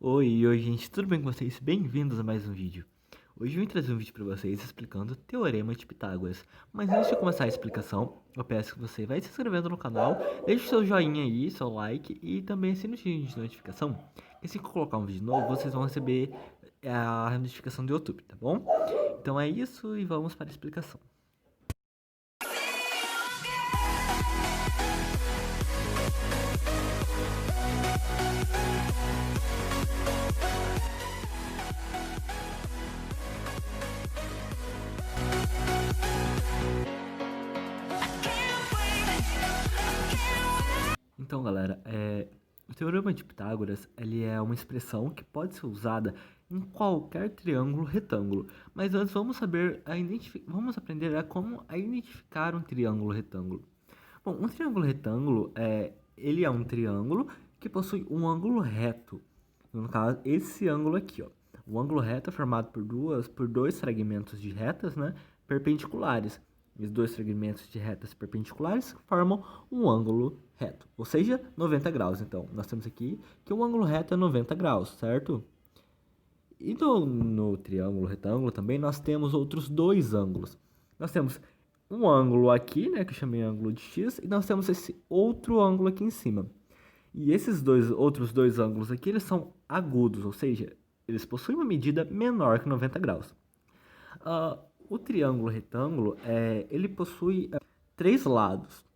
Oi, gente, tudo bem com vocês? Bem-vindos a mais um vídeo. Hoje eu vim trazer um vídeo para vocês explicando o Teorema de Pitágoras. Mas antes de começar a explicação, eu peço que você vá se inscrevendo no canal, deixe seu joinha aí, seu like e também assine o sininho de notificação. E se eu colocar um vídeo novo, vocês vão receber a notificação do YouTube, tá bom? Então é isso e vamos para a explicação. Então, galera, o Teorema de Pitágoras ele é uma expressão que pode ser usada em qualquer triângulo retângulo. Mas antes vamos aprender a como identificar um triângulo retângulo. Bom, um triângulo retângulo ele é um triângulo que possui um ângulo reto. No caso, esse ângulo aqui, ó. O ângulo reto é formado por dois fragmentos de retas, né, perpendiculares. Os dois fragmentos de retas perpendiculares formam um ângulo reto, ou seja, 90 graus. Então, nós temos aqui que o ângulo reto é 90 graus, certo? E no triângulo retângulo também nós temos outros dois ângulos. Nós temos um ângulo aqui, né, que eu chamei ângulo de x, e nós temos esse outro ângulo aqui em cima. E esses outros dois ângulos aqui, eles são agudos, ou seja, eles possuem uma medida menor que 90 graus. O triângulo retângulo, ele possui três lados,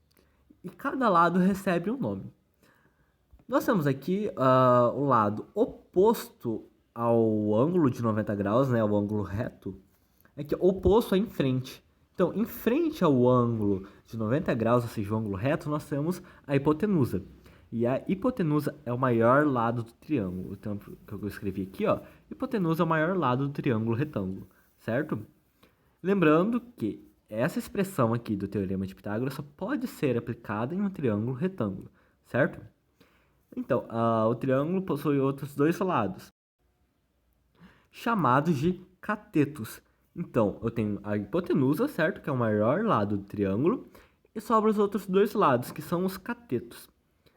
e cada lado recebe um nome. Nós temos aqui o lado oposto ao ângulo de 90 graus, né, o ângulo reto, que é oposto em frente. Então, em frente ao ângulo de 90 graus, ou seja, o ângulo reto, nós temos a hipotenusa. E a hipotenusa é o maior lado do triângulo. Então, que eu escrevi aqui, ó, hipotenusa é o maior lado do triângulo retângulo, certo? Lembrando que essa expressão aqui do Teorema de Pitágoras só pode ser aplicada em um triângulo retângulo, certo? Então, o triângulo possui outros dois lados, chamados de catetos. Então, eu tenho a hipotenusa, certo? Que é o maior lado do triângulo, e sobra os outros dois lados, que são os catetos.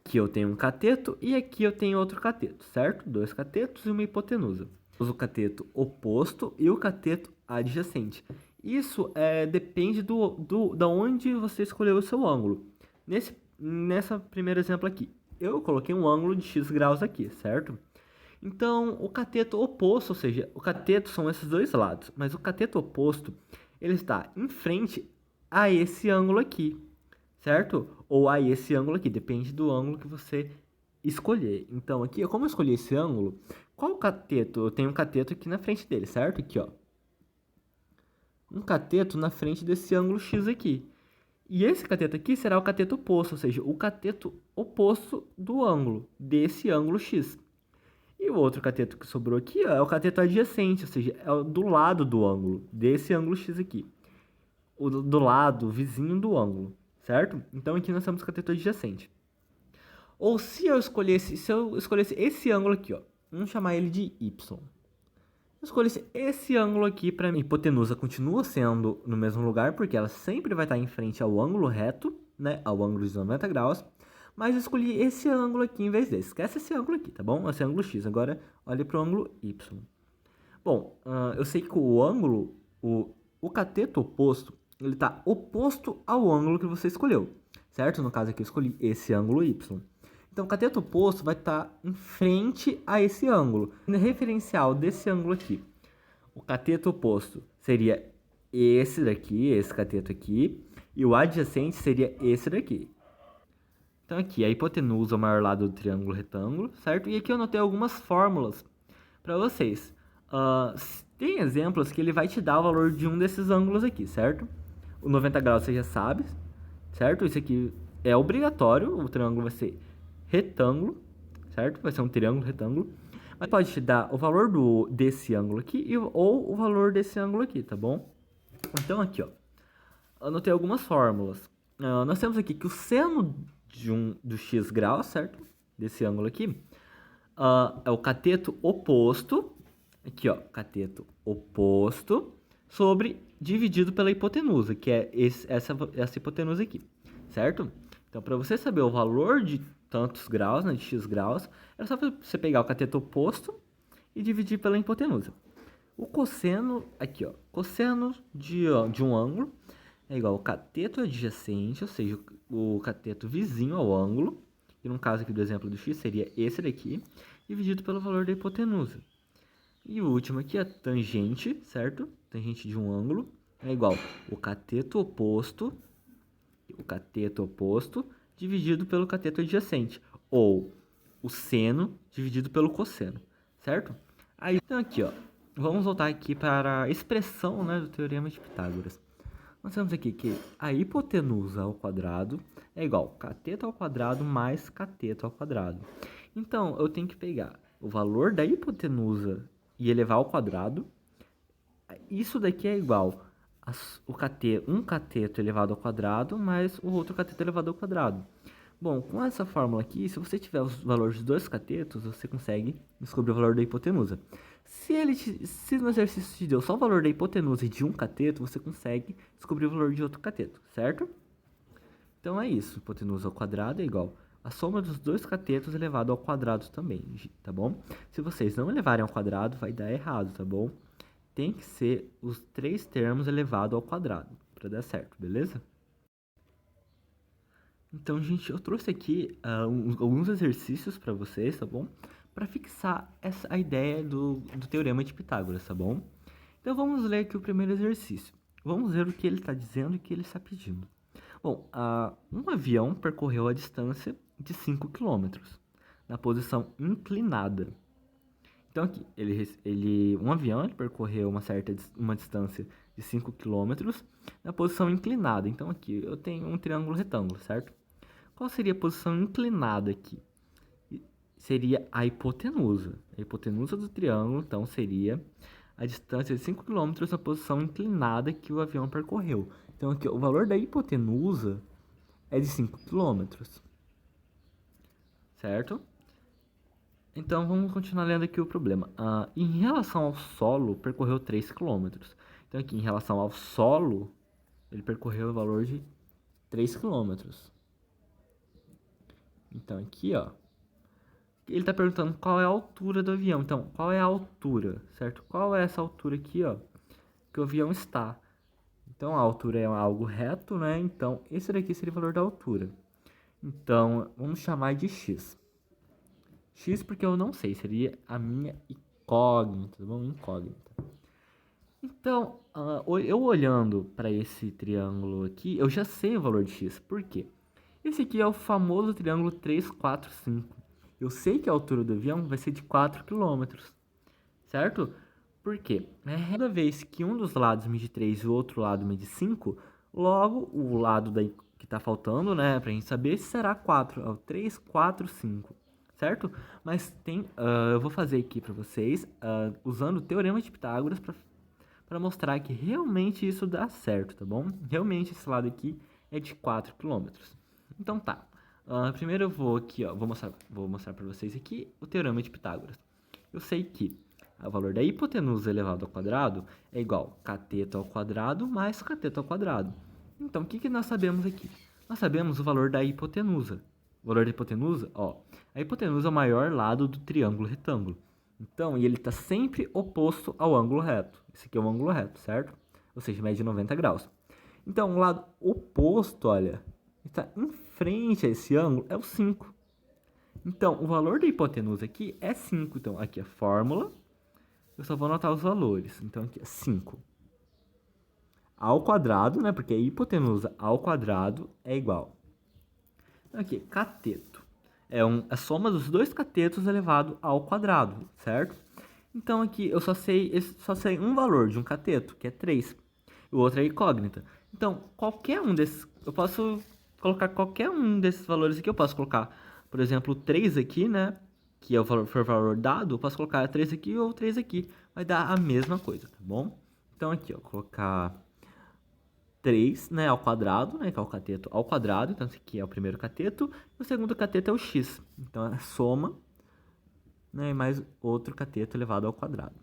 Aqui eu tenho um cateto e aqui eu tenho outro cateto, certo? Dois catetos e uma hipotenusa. O cateto oposto e o cateto adjacente. Isso depende da onde você escolheu o seu ângulo. Nessa primeiro exemplo aqui, eu coloquei um ângulo de x graus aqui, certo? Então, o cateto oposto, ou seja, o cateto são esses dois lados, mas o cateto oposto, ele está em frente a esse ângulo aqui, certo? Ou a esse ângulo aqui, depende do ângulo que você escolher. Então, aqui, como eu escolhi esse ângulo, qual cateto? Eu tenho um cateto aqui na frente dele, certo? Aqui, ó. Um cateto na frente desse ângulo x aqui. E esse cateto aqui será o cateto oposto, ou seja, o cateto oposto do ângulo, desse ângulo x. E o outro cateto que sobrou aqui, ó, é o cateto adjacente, ou seja, é o do lado do ângulo, desse ângulo x aqui. O do lado, vizinho do ângulo, certo? Então aqui nós temos o cateto adjacente. Ou se eu escolhesse esse ângulo aqui, ó, vamos chamar ele de y. Eu escolhesse esse ângulo aqui para mim. A hipotenusa continua sendo no mesmo lugar, porque ela sempre vai estar em frente ao ângulo reto, né, ao ângulo de 90 graus. Mas eu escolhi esse ângulo aqui em vez desse. Esquece esse ângulo aqui, tá bom? Esse ângulo x. Agora, olhe para o ângulo y. Bom, eu sei que o ângulo, o cateto oposto, ele está oposto ao ângulo que você escolheu, certo? No caso aqui, eu escolhi esse ângulo y. Então, o cateto oposto vai estar em frente a esse ângulo. No referencial desse ângulo aqui, o cateto oposto seria esse daqui, esse cateto aqui, e o adjacente seria esse daqui. Então, aqui, a hipotenusa é o maior lado do triângulo retângulo, certo? E aqui eu anotei algumas fórmulas para vocês. Tem exemplos que ele vai te dar o valor de um desses ângulos aqui, certo? O 90 graus você já sabe, certo? Isso aqui é obrigatório, o triângulo vai ser retângulo, certo? Vai ser um triângulo retângulo. Mas pode te dar o valor desse ângulo aqui ou o valor desse ângulo aqui, tá bom? Então, aqui, ó, anotei algumas fórmulas. Nós temos aqui que o seno do x graus, certo? Desse ângulo aqui, é o cateto oposto, aqui, ó, cateto oposto, dividido pela hipotenusa, que é essa hipotenusa aqui, certo? Então, para você saber o valor de tantos graus, né, de x graus, é só você pegar o cateto oposto e dividir pela hipotenusa. O cosseno, aqui ó, cosseno de um ângulo é igual ao cateto adjacente, ou seja, o cateto vizinho ao ângulo, e no caso aqui do exemplo do x seria esse daqui, dividido pelo valor da hipotenusa. E o último aqui é tangente, certo? Tangente de um ângulo é igual o cateto oposto dividido pelo cateto adjacente, ou o seno dividido pelo cosseno, certo? Aí, então aqui, ó, vamos voltar aqui para a expressão, né, do Teorema de Pitágoras. Nós temos aqui que a hipotenusa ao quadrado é igual a cateto ao quadrado mais cateto ao quadrado. Então, eu tenho que pegar o valor da hipotenusa e elevar ao quadrado. Isso daqui é igual a um cateto elevado ao quadrado mais o outro cateto elevado ao quadrado. Bom, com essa fórmula aqui, se você tiver os valores dos dois catetos, você consegue descobrir o valor da hipotenusa. Se no exercício te deu só o valor da hipotenusa de um cateto, você consegue descobrir o valor de outro cateto, certo? Então é isso, hipotenusa ao quadrado é igual a soma dos dois catetos elevado ao quadrado também, tá bom? Se vocês não elevarem ao quadrado, vai dar errado, tá bom? Tem que ser os três termos elevado ao quadrado para dar certo, beleza? Então, gente, eu trouxe aqui alguns exercícios para vocês, tá bom? Para fixar a ideia do Teorema de Pitágoras, tá bom? Então, vamos ler aqui o primeiro exercício. Vamos ver o que ele está dizendo e o que ele está pedindo. Bom, um avião percorreu a distância de 5 km na posição inclinada. Então, aqui, um avião percorreu uma distância de 5 km na posição inclinada. Então, aqui eu tenho um triângulo retângulo, certo? Qual seria a posição inclinada aqui? Seria a hipotenusa. A hipotenusa do triângulo, então, seria a distância de 5 km na posição inclinada que o avião percorreu. Então, aqui, o valor da hipotenusa é de 5 km. Certo? Então, vamos continuar lendo aqui o problema. Em relação ao solo, percorreu 3 km. Então, aqui, em relação ao solo, ele percorreu o valor de 3 km. Então, aqui, ó, ele está perguntando qual é a altura do avião. Então, qual é a altura, certo? Qual é essa altura aqui, ó, que o avião está? Então, a altura é algo reto, né? Então, esse daqui seria o valor da altura. Então, vamos chamar de x. X porque eu não sei, seria a minha incógnita, tá bom? Incógnita. Então, eu olhando para esse triângulo aqui, eu já sei o valor de x. Por quê? Esse aqui é o famoso triângulo 3, 4, 5. Eu sei que a altura do avião vai ser de 4 km, certo? Por quê? Toda vez que um dos lados mede 3 e o outro lado mede 5, logo o lado que está faltando, né, pra gente saber, será 4. É o 3, 4, 5, certo? Mas eu vou fazer aqui para vocês, usando o Teorema de Pitágoras para mostrar que realmente isso dá certo, tá bom? Realmente esse lado aqui é de 4 km. Então tá, primeiro eu vou aqui, ó, vou mostrar para vocês aqui o Teorema de Pitágoras. Eu sei que o valor da hipotenusa elevado ao quadrado é igual a cateto ao quadrado mais cateto ao quadrado. Então, o que nós sabemos aqui? Nós sabemos o valor da hipotenusa. O valor da hipotenusa, ó, a hipotenusa é o maior lado do triângulo retângulo. Então, e ele está sempre oposto ao ângulo reto. Esse aqui é o ângulo reto, certo? Ou seja, mede 90 graus. Então, o lado oposto, olha, está em frente a esse ângulo, é o 5. Então, o valor da hipotenusa aqui é 5. Então, aqui é a fórmula. Eu só vou anotar os valores. Então, aqui é 5 ao quadrado, né? Porque a hipotenusa ao quadrado é igual. Então, aqui, cateto. É a soma dos dois catetos elevado ao quadrado, certo? Então, aqui, eu só sei um valor de um cateto, que é 3. O outro é incógnita. Então, qualquer um desses... Eu posso colocar qualquer um desses valores aqui. Eu posso colocar, por exemplo, 3 aqui, né? Que é o valor dado. Eu posso colocar 3 aqui ou 3 aqui. Vai dar a mesma coisa, tá bom? Então, aqui, ó, colocar 3, né, ao quadrado, né, que é o cateto ao quadrado. Então, esse aqui é o primeiro cateto. E o segundo cateto é o x. Então, é a soma, né, e mais outro cateto elevado ao quadrado.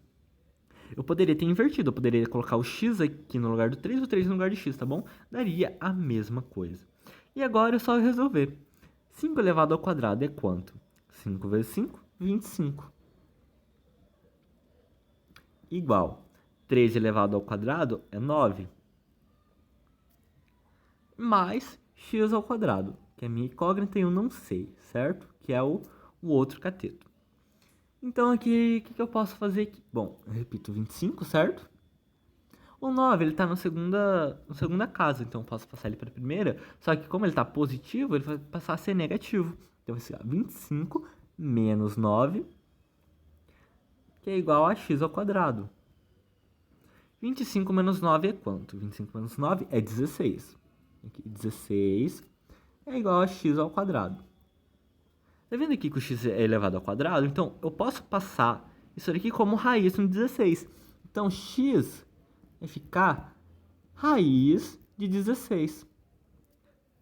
Eu poderia ter invertido. Eu poderia colocar o x aqui no lugar do 3 e o 3 no lugar de x, tá bom? Daria a mesma coisa. E agora é só resolver. 5 elevado ao quadrado é quanto? 5 vezes 5, 25. Igual 3 elevado ao quadrado é 9. Mais x ao quadrado, que é a minha incógnita e eu não sei, certo? Que é o outro cateto. Então aqui, o que eu posso fazer aqui? Bom, eu repito 25, certo? O 9, ele está na segunda casa, então eu posso passar ele para a primeira. Só que como ele está positivo, ele vai passar a ser negativo. Então vai ser 25 menos 9, que é igual a x ao quadrado. 25 menos 9 é quanto? 25 menos 9 é 16. Aqui, 16 é igual a x ao quadrado. Tá vendo aqui que o x é elevado ao quadrado? Então, eu posso passar isso aqui como raiz no 16. Então, x vai ficar raiz de 16.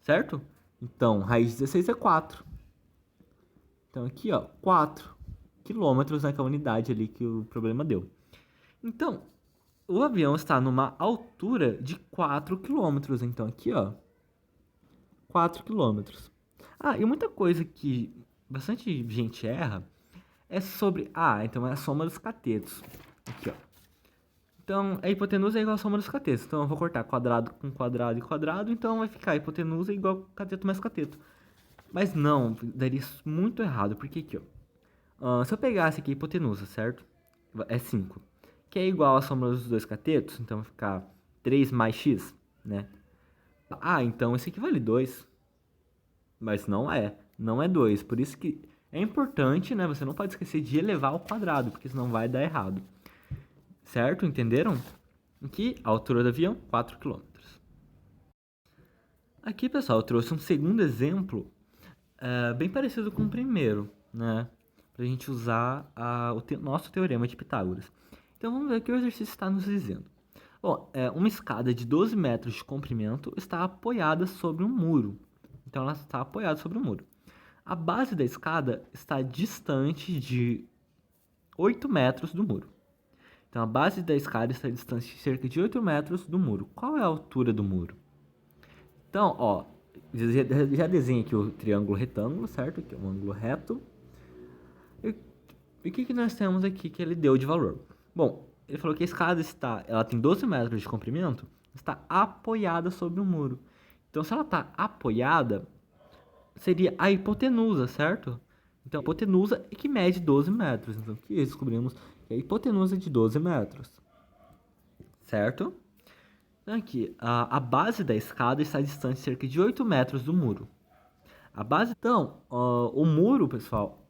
Certo? Então, raiz de 16 é 4. Então, aqui, ó, 4 quilômetros, né, que é a unidade ali que o problema deu. Então, o avião está numa altura de 4 quilômetros. Então, aqui, ó, 4 quilômetros. Ah, e muita coisa que bastante gente erra é sobre... Ah, então é a soma dos catetos. Aqui, ó. Então, a hipotenusa é igual a soma dos catetos. Então, eu vou cortar quadrado com quadrado e quadrado. Então, vai ficar a hipotenusa igual cateto mais cateto. Mas não, daria muito errado. Porque aqui, ó. Se eu pegasse aqui a hipotenusa, certo? É 5. Que é igual a soma dos dois catetos. Então, vai ficar 3 mais x, né? Ah, então esse aqui vale 2. Mas não é. Não é 2. Por isso que é importante, né? Você não pode esquecer de elevar ao quadrado, porque senão vai dar errado. Certo? Entenderam? Aqui, a altura do avião, 4 km. Aqui, pessoal, eu trouxe um segundo exemplo bem parecido com o primeiro, né? Para a gente usar o nosso teorema de Pitágoras. Então, vamos ver o que o exercício está nos dizendo. Bom, uma escada de 12 metros de comprimento está apoiada sobre um muro. Então, ela está apoiada sobre um muro. A base da escada está distante de 8 metros do muro. Então, a base da escada está distante de cerca de 8 metros do muro. Qual é a altura do muro? Então, ó, já desenho aqui o triângulo retângulo, certo? Aqui é um ângulo reto. E o que nós temos aqui que ele deu de valor? Bom, ele falou que a escada ela tem 12 metros de comprimento, está apoiada sobre um muro. Então, se ela está apoiada, seria a hipotenusa, certo? Então, a hipotenusa é que mede 12 metros. Então, aqui descobrimos que a hipotenusa é de 12 metros. Certo? Então, aqui, a base da escada está distante cerca de 8 metros do muro. A base, então, o muro, pessoal,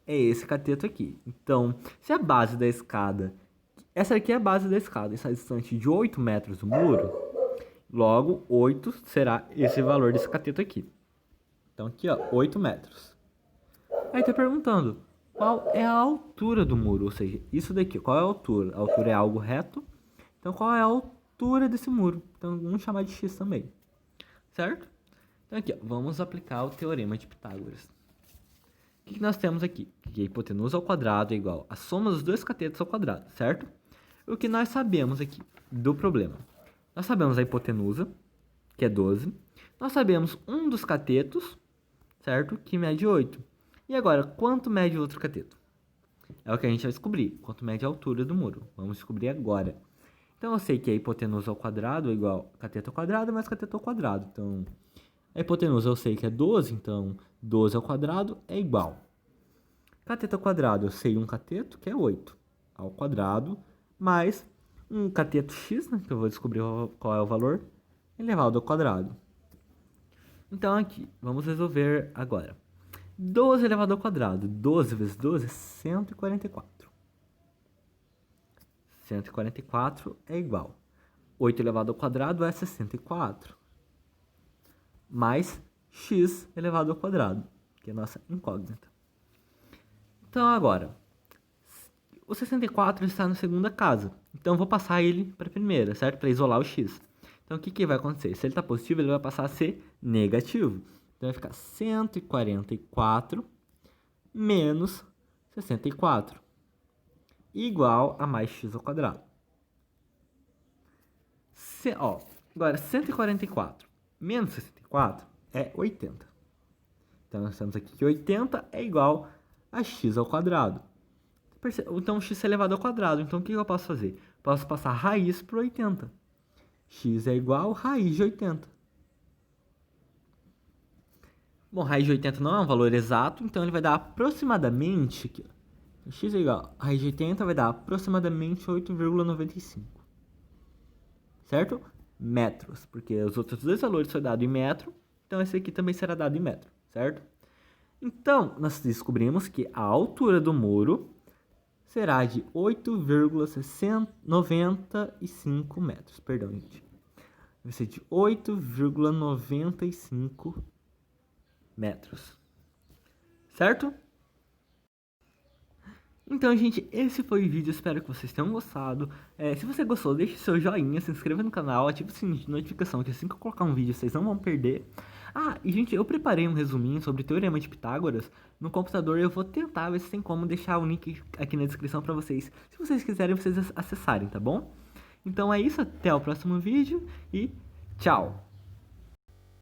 é esse cateto aqui. Então, se a base da escada... Essa aqui é a base da escada, está distante de 8 metros do muro. Logo, 8 será esse valor desse cateto aqui. Então, aqui, ó, 8 metros. Aí tá perguntando, qual é a altura do muro? Ou seja, isso daqui, qual é a altura? A altura é algo reto. Então, qual é a altura desse muro? Então, vamos chamar de x também. Certo? Então, aqui, ó, vamos aplicar o teorema de Pitágoras. O que nós temos aqui? Que a hipotenusa ao quadrado é igual a soma dos dois catetos ao quadrado, certo? O que nós sabemos aqui do problema? Nós sabemos a hipotenusa, que é 12. Nós sabemos um dos catetos, certo? Que mede 8. E agora, quanto mede o outro cateto? É o que a gente vai descobrir. Quanto mede a altura do muro. Vamos descobrir agora. Então, eu sei que a hipotenusa ao quadrado é igual a cateto ao quadrado mais cateto ao quadrado. Então, a hipotenusa eu sei que é 12, então 12 ao quadrado é igual. Cateto ao quadrado, eu sei um cateto, que é 8 ao quadrado, mais um cateto x, né, que eu vou descobrir qual é o valor, elevado ao quadrado. Então, aqui, vamos resolver agora. 12 elevado ao quadrado. 12 vezes 12 é 144. 144 é igual. 8 elevado ao quadrado é 64. Mais x elevado ao quadrado, que é a nossa incógnita. Então, agora, o 64 está na segunda casa. Então, eu vou passar ele para a primeira, certo? Para isolar o x. Então, o que vai acontecer? Se ele está positivo, ele vai passar a ser negativo. Então, vai ficar 144 menos 64 igual a mais x ao quadrado. Agora, 144 menos 64 é 80. Então, nós temos aqui que 80 é igual a x ao quadrado. Então, x é elevado ao quadrado. Então, o que eu posso fazer? Posso passar raiz por 80. X é igual a raiz de 80. Bom, raiz de 80 não é um valor exato, então ele vai dar aproximadamente... Aqui, ó, x é igual a raiz de 80 vai dar aproximadamente 8,95. Certo? Metros, porque os outros dois valores são dados em metro, então esse aqui também será dado em metro, certo? Então, nós descobrimos que a altura do muro será de 8,95 metros. Perdão, gente. Vai ser de 8,95 metros. Certo? Então, gente, esse foi o vídeo. Espero que vocês tenham gostado. Se você gostou, deixe seu joinha, se inscreva no canal, ative o sininho de notificação, que assim que eu colocar um vídeo, vocês não vão perder. Ah, e gente, eu preparei um resuminho sobre o Teorema de Pitágoras no computador. Eu vou tentar ver se tem como deixar o link aqui na descrição pra vocês. Se vocês quiserem, vocês acessarem, tá bom? Então é isso, até o próximo vídeo e tchau!